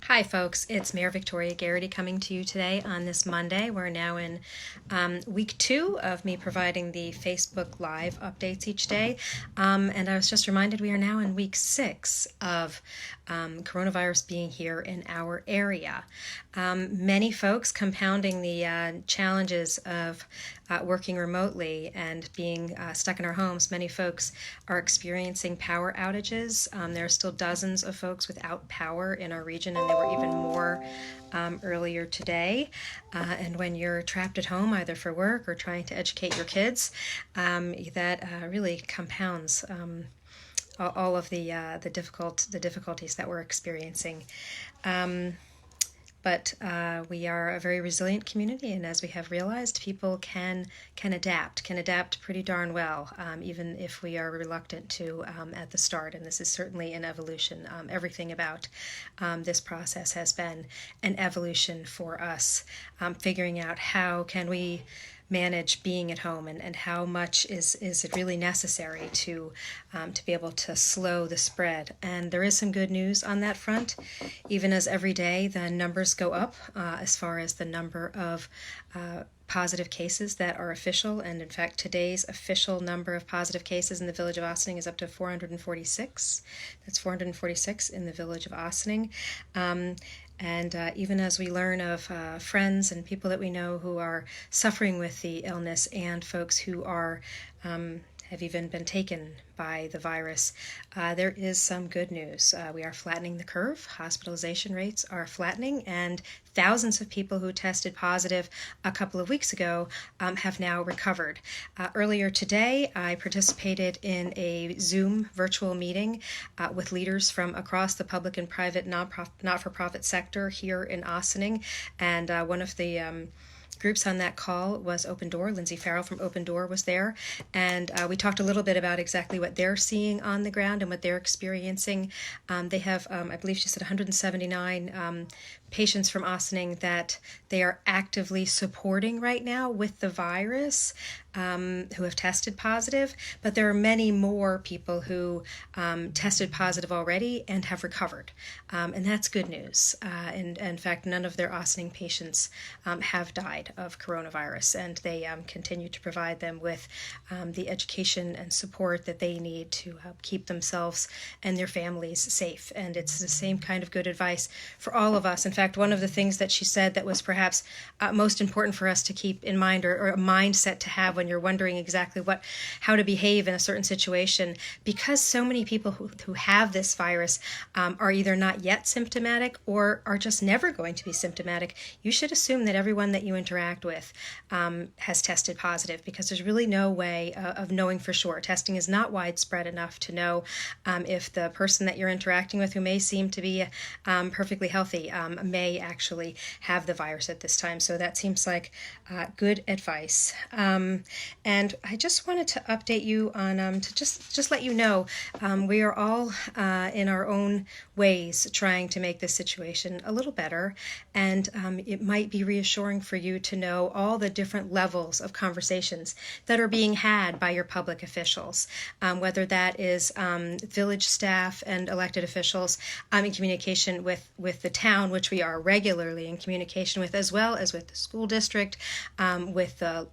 Hi folks, it's Mayor Victoria Gearity coming to you today on this Monday. We're now in week 2 of me providing the Facebook Live updates each day. And I was just reminded we are now in week 6 of coronavirus being here in our area. Many folks compounding the challenges of working remotely and being stuck in our homes. Many folks are experiencing power outages. There are still dozens of folks without power in our region, and there were even more earlier today. And when you're trapped at home, either for work or trying to educate your kids, that really compounds all of the difficulties that we're experiencing. But we are a very resilient community, and as we have realized, people can adapt pretty darn well, even if we are reluctant to at the start. And this is certainly an evolution. Everything about this process has been an evolution for us, figuring out how can we manage being at home, and how much is it really necessary to be able to slow the spread. And there is some good news on that front, even as every day the numbers go up as far as the number of positive cases that are official. And in fact, today's official number of positive cases in the village of Ossining is up to 446. That's 446 in the village of Ossining. And even as we learn of friends and people that we know who are suffering with the illness, and folks who are have even been taken by the virus, there is some good news. We are flattening the curve. Hospitalization rates are flattening, and thousands of people who tested positive a couple of weeks ago have now recovered. Earlier today, I participated in a Zoom virtual meeting with leaders from across the public and private not-for-profit sector here in Ossining, and one of the groups on that call was Open Door. Lindsay Farrell from Open Door was there, and we talked a little bit about exactly what they're seeing on the ground and what they're experiencing. They have, I believe she said, 179 patients from Ossining that they are actively supporting right now with the virus, who have tested positive, but there are many more people who tested positive already and have recovered, and that's good news. And in fact, none of their Ossining patients have died of coronavirus, and they continue to provide them with the education and support that they need to help keep themselves and their families safe. And it's the same kind of good advice for all of us. In fact, one of the things that she said that was perhaps most important for us to keep in mind, or a mindset to have when you're wondering exactly how to behave in a certain situation, because so many people who have this virus are either not yet symptomatic or are just never going to be symptomatic, you should assume that everyone that you interact with has tested positive, because there's really no way of knowing for sure. Testing is not widespread enough to know if the person that you're interacting with, who may seem to be perfectly healthy, may actually have the virus at this time. So that seems like good advice. And I just wanted to update you on, to just let you know, we are all in our own ways trying to make this situation a little better, and it might be reassuring for you to know all the different levels of conversations that are being had by your public officials, whether that is village staff and elected officials in communication with the town, which we are regularly in communication with, as well as with the school district, with the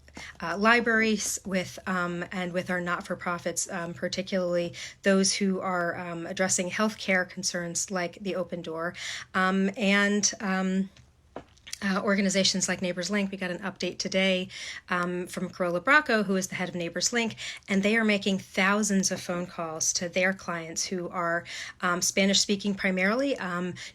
libraries, and with our not-for-profits, particularly those who are addressing healthcare concerns like the Open Door, and organizations like Neighbors Link. We got an update today from Carola Bracco, who is the head of Neighbors Link, and they are making thousands of phone calls to their clients who are Spanish-speaking primarily,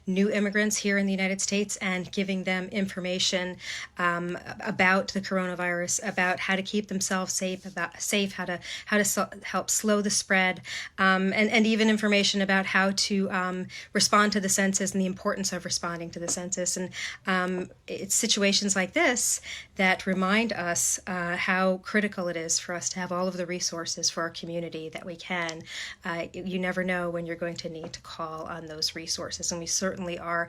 new immigrants here in the United States, and giving them information about the coronavirus, about how to keep themselves safe, how to help slow the spread, and even information about how to respond to the census and the importance of responding to the census. And it's situations like this that remind us how critical it is for us to have all of the resources for our community that we can. You never know when you're going to need to call on those resources, and we certainly are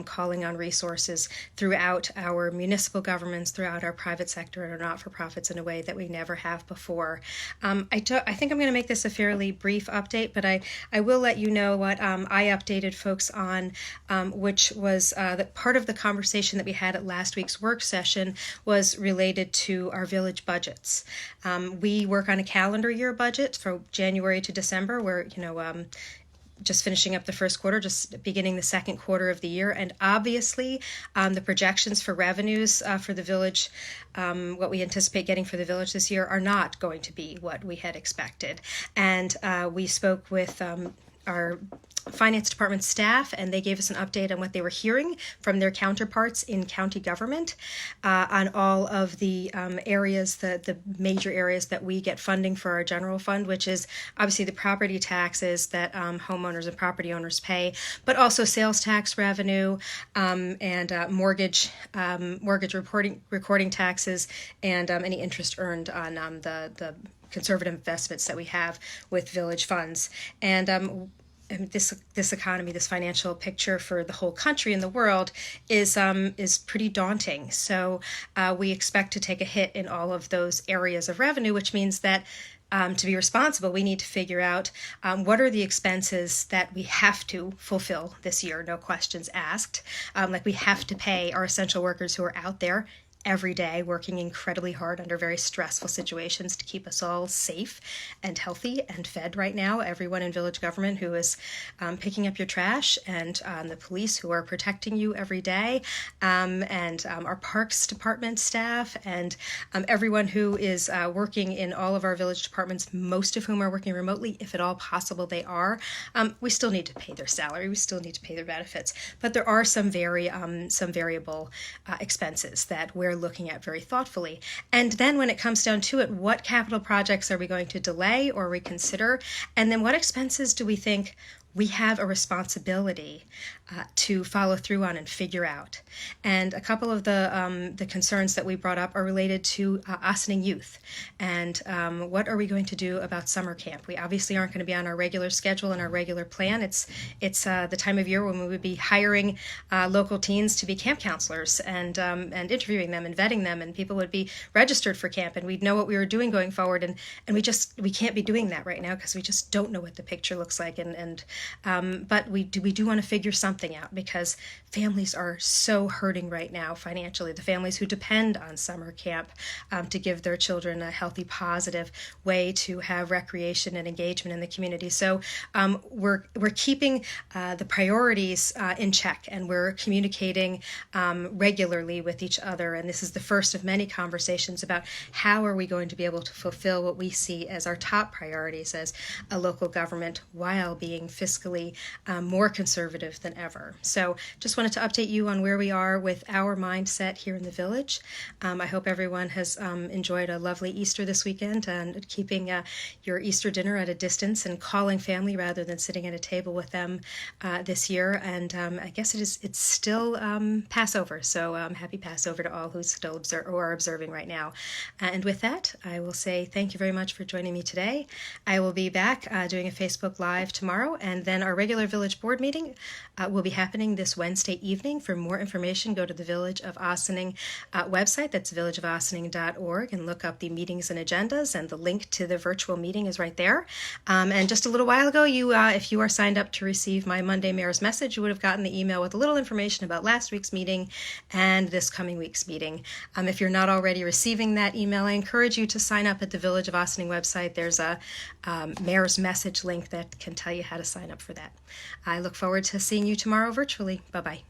calling on resources throughout our municipal governments, throughout our private sector and our not-for-profits in a way that we never have before. I think I'm going to make this a fairly brief update, but I will let you know what I updated folks on, which was that part of the conversation that we had at last week's work session was related to our village budgets. We work on a calendar year budget from January to December, where, just finishing up the first quarter, just beginning the second quarter of the year. And obviously, the projections for revenues for the village, what we anticipate getting for the village this year, are not going to be what we had expected. And we spoke with our finance department staff, and they gave us an update on what they were hearing from their counterparts in county government on all of the areas, the major areas that we get funding for our general fund, which is obviously the property taxes that homeowners and property owners pay, but also sales tax revenue and mortgage recording taxes, and any interest earned on the conservative investments that we have with village funds. And this economy, this financial picture for the whole country and the world is pretty daunting. So we expect to take a hit in all of those areas of revenue, which means that to be responsible, we need to figure out what are the expenses that we have to fulfill this year, no questions asked. Like we have to pay our essential workers who are out there every day working incredibly hard under very stressful situations to keep us all safe and healthy and fed right now. Everyone in village government who is picking up your trash, and the police who are protecting you every day, and our parks department staff, and everyone who is working in all of our village departments, most of whom are working remotely, if at all possible they are. We still need to pay their salary, we still need to pay their benefits, but there are some variable expenses that we're looking at very thoughtfully. And then when it comes down to it, what capital projects are we going to delay or reconsider? And then what expenses do we think we have a responsibility to follow through on and figure out? And a couple of the concerns that we brought up are related to Ossining youth. And what are we going to do about summer camp? We obviously aren't going to be on our regular schedule and our regular plan. It's the time of year when we would be hiring local teens to be camp counselors and interviewing them and vetting them, and people would be registered for camp, and we'd know what we were doing going forward. And we can't be doing that right now because we just don't know what the picture looks like. But we do want to figure something out, because families are so hurting right now financially. The families who depend on summer camp to give their children a healthy, positive way to have recreation and engagement in the community. So we're keeping the priorities in check, and we're communicating regularly with each other. And this is the first of many conversations about how are we going to be able to fulfill what we see as our top priorities as a local government while being fiscally more conservative than ever. So just wanted to update you on where we are with our mindset here in the village. I hope everyone has enjoyed a lovely Easter this weekend, and keeping your Easter dinner at a distance and calling family rather than sitting at a table with them this year. And I guess it's still Passover, so happy Passover to all who still are observing right now. And with that, I will say thank you very much for joining me today. I will be back doing a Facebook Live tomorrow, and then our regular village board meeting will be happening this Wednesday evening. For more information, go to the Village of Ossining website. That's villageofossining.org, and look up the meetings and agendas, and the link to the virtual meeting is right there. And just a little while ago, if you are signed up to receive my Monday Mayor's Message, you would have gotten the email with a little information about last week's meeting and this coming week's meeting. If you're not already receiving that email, I encourage you to sign up at the Village of Ossining website. There's a Mayor's Message link that can tell you how to sign up for that. I look forward to seeing you tomorrow virtually. Bye-bye.